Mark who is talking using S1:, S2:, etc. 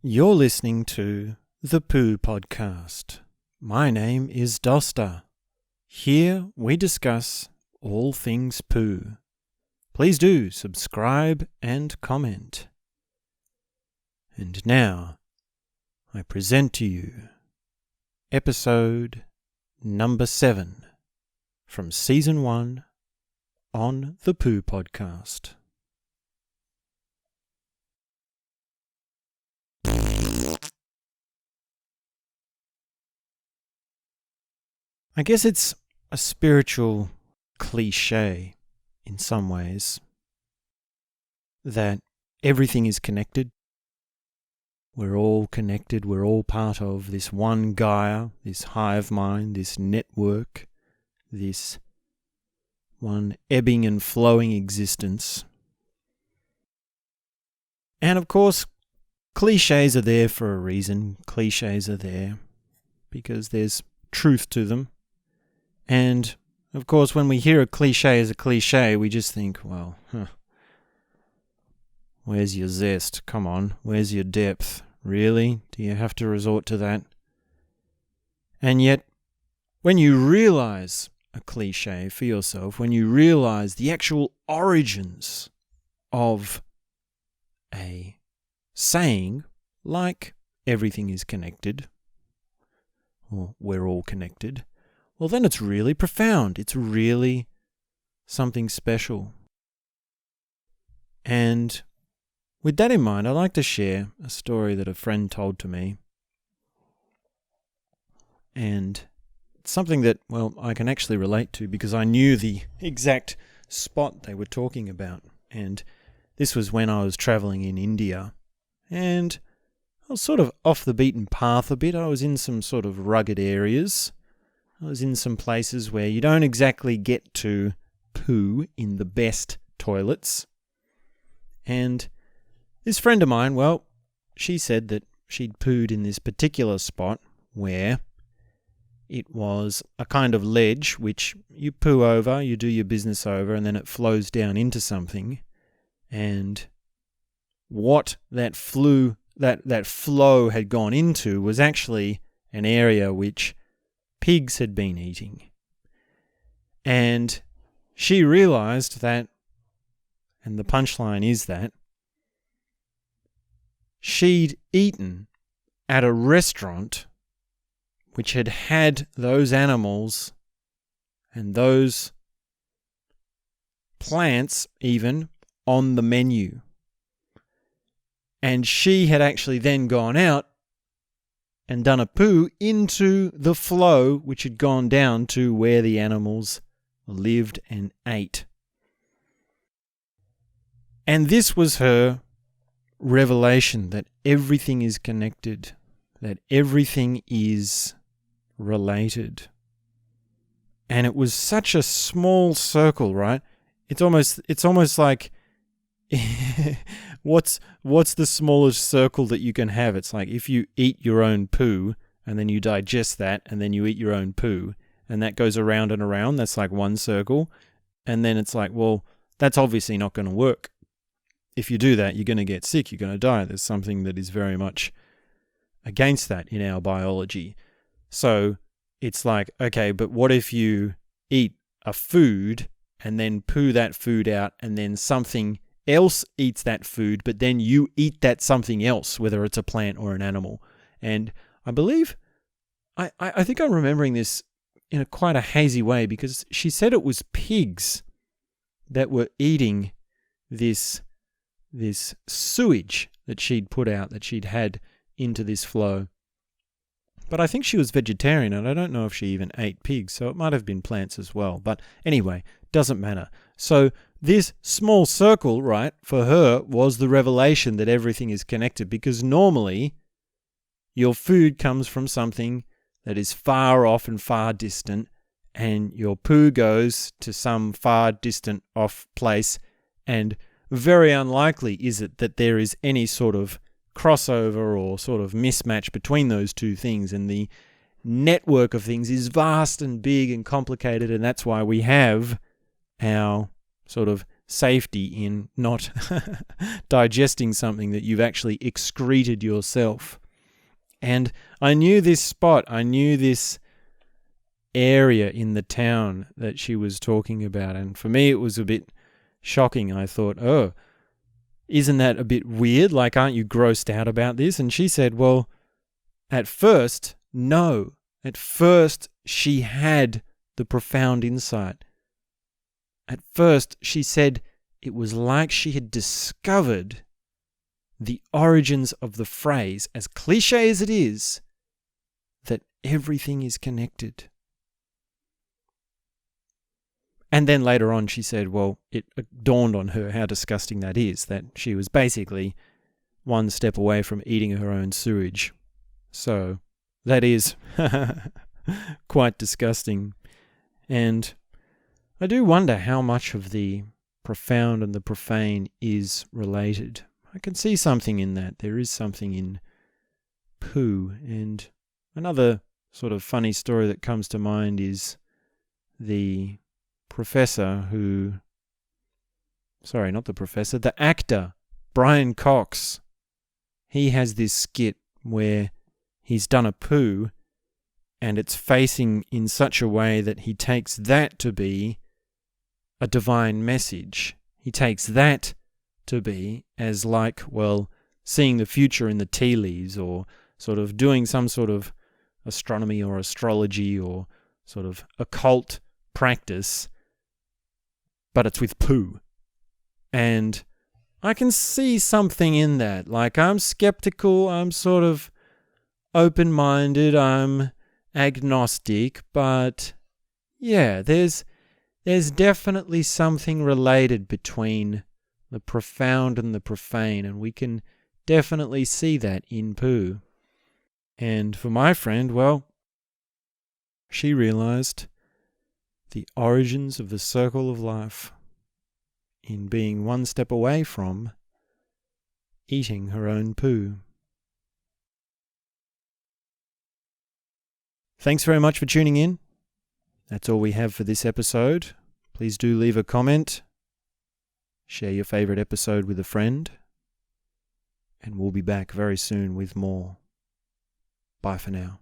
S1: You're listening to the Poo Podcast. My name is Dosta. Here we discuss all things poo. Please do subscribe and comment. And now, I present to you episode number 7 from Season 1 on the Poo Podcast. I guess it's a spiritual cliche in some ways that everything is connected. We're all connected. We're all part of this one Gaia, this hive mind, this network, this one ebbing and flowing existence. And of course, cliches are there for a reason. Cliches are there because there's truth to them. And, of course, when we hear a cliche as a cliche, we just think, well, where's your zest? Come on, where's your depth? Really? Do you have to resort to that? And yet, when you realize a cliche for yourself, when you realize the actual origins of a saying like everything is connected, or we're all connected, well, then it's really profound. It's really something special. And with that in mind, I'd like to share a story that a friend told to me. And it's something that, well, I can actually relate to because I knew the exact spot they were talking about. And this was when I was traveling in India. And I was sort of off the beaten path a bit. I was in some sort of rugged areas. I was in some places where you don't exactly get to poo in the best toilets. And this friend of mine, well, she said that she'd pooed in this particular spot where it was a kind of ledge which you poo over, you do your business over, and then it flows down into something. And what that flow had gone into was actually an area which pigs had been eating. And she realized that, and the punchline is that, she'd eaten at a restaurant which had had those animals and those plants even on the menu. And she had actually then gone out and done a poo into the flow which had gone down to where the animals lived and ate. And this was her revelation that everything is connected, that everything is related. And it was such a small circle, right? It's almost like what's the smallest circle that you can have? It's like if you eat your own poo and then you digest that and then you eat your own poo and that goes around and around, that's like one circle. And then it's like, well, that's obviously not going to work. If you do that, you're going to get sick, you're going to die. There's something that is very much against that in our biology. So it's like, okay, but what if you eat a food and then poo that food out and then something else eats that food, but then you eat that something else, whether it's a plant or an animal? And I believe, I think I'm remembering this in quite a hazy way because she said it was pigs that were eating this sewage that she'd put out, that she'd had into this flow. But I think she was vegetarian, and I don't know if she even ate pigs, so it might have been plants as well. But anyway, doesn't matter. So this small circle, right, for her was the revelation that everything is connected, because normally your food comes from something that is far off and far distant, and your poo goes to some far distant off place, and very unlikely is it that there is any sort of crossover or sort of mismatch between those two things, and the network of things is vast and big and complicated, and that's why we have our sort of safety in not digesting something that you've actually excreted yourself. And I knew this spot, I knew this area in the town that she was talking about. And for me, it was a bit shocking. I thought, oh, isn't that a bit weird? Like, aren't you grossed out about this? And she said, well, at first, no. At first, she had the profound insight. At first, she said it was like she had discovered the origins of the phrase, as cliche as it is, that everything is connected. And then later on she said, well, it dawned on her how disgusting that is, that she was basically one step away from eating her own sewage. So that is quite disgusting. And I do wonder how much of the profound and the profane is related. I can see something in that. There is something in poo. And another sort of funny story that comes to mind is the actor, Brian Cox. He has this skit where he's done a poo and it's facing in such a way that he takes that to be a divine message. He takes that to be as like, well, seeing the future in the tea leaves, or sort of doing some sort of astronomy or astrology or sort of occult practice, but it's with poo. And I can see something in that. Like, I'm skeptical, I'm sort of open-minded, I'm agnostic, but yeah, there's definitely something related between the profound and the profane, and we can definitely see that in poo. And for my friend, well, she realized the origins of the circle of life in being one step away from eating her own poo. Thanks very much for tuning in. That's all we have for this episode. Please do leave a comment, share your favourite episode with a friend, and we'll be back very soon with more. Bye for now.